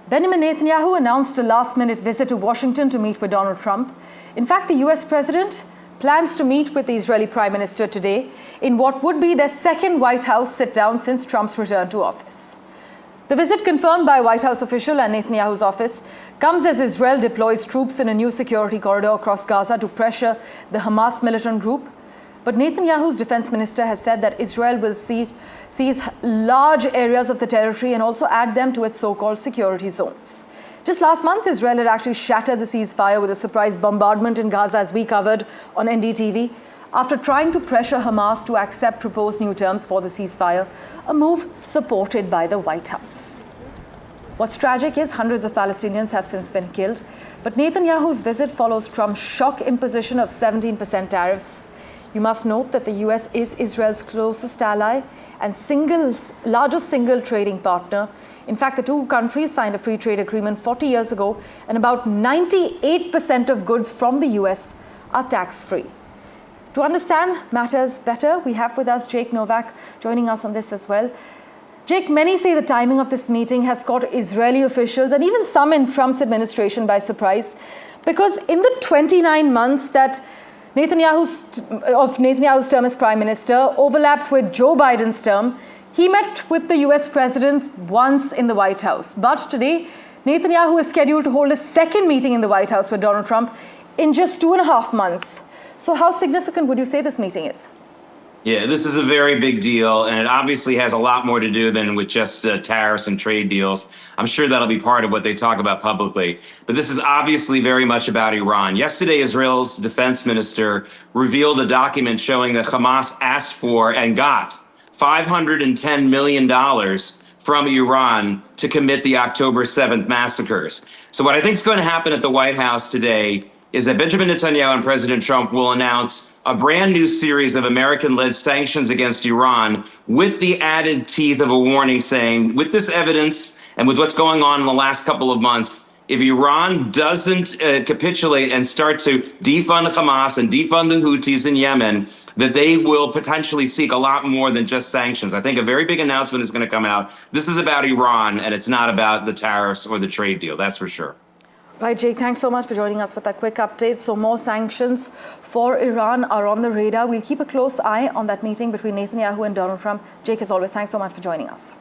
Benjamin Netanyahu announced a last-minute visit to Washington to meet with Donald Trump. In fact, the US president plans to meet with the Israeli Prime Minister today in what would be their second White House sit-down since Trump's return to office. The visit, confirmed by a White House official and Netanyahu's office, comes as Israel deploys troops in a new security corridor across Gaza to pressure the Hamas militant group. But Netanyahu's defense minister has said that Israel will seize large areas of the territory and also add them to its so-called security zones. Just last month, Israel had actually shattered the ceasefire with a surprise bombardment in Gaza, as we covered on NDTV, after trying to pressure Hamas to accept proposed new terms for the ceasefire, a move supported by the White House. What's tragic is hundreds of Palestinians have since been killed, but Netanyahu's visit follows Trump's shock imposition of 17% tariffs. You must note that the US is Israel's closest ally and largest single trading partner. In fact, the two countries signed a free trade agreement 40 years ago, and about 98% of goods from the US are tax-free. To understand matters better, we have with us Jake Novak joining us on this as well. Jake, many say the timing of this meeting has caught Israeli officials and even some in Trump's administration by surprise, because in the 29 months that Netanyahu's term as Prime Minister overlapped with Joe Biden's term, he met with the US President once in the White House. But today, Netanyahu is scheduled to hold a second meeting in the White House with Donald Trump in just 2.5 months. So how significant would you say this meeting is? Yeah, this is a very big deal, and it obviously has a lot more to do than with just tariffs and trade deals. I'm sure that'll be part of what they talk about publicly. But this is obviously very much about Iran. Yesterday, Israel's defense minister revealed a document showing that Hamas asked for and got $510 million from Iran to commit the October 7th massacres. So what I think is going to happen at the White House today is that Benjamin Netanyahu and President Trump will announce a brand new series of American-led sanctions against Iran with the added teeth of a warning saying, with this evidence and with what's going on in the last couple of months, if Iran doesn't capitulate and start to defund Hamas and defund the Houthis in Yemen, that they will potentially seek a lot more than just sanctions. I think a very big announcement is going to come out. This is about Iran, and it's not about the tariffs or the trade deal, that's for sure. Right, Jake, thanks so much for joining us with that quick update. So more sanctions for Iran are on the radar. We'll keep a close eye on that meeting between Netanyahu and Donald Trump. Jake, as always, thanks so much for joining us.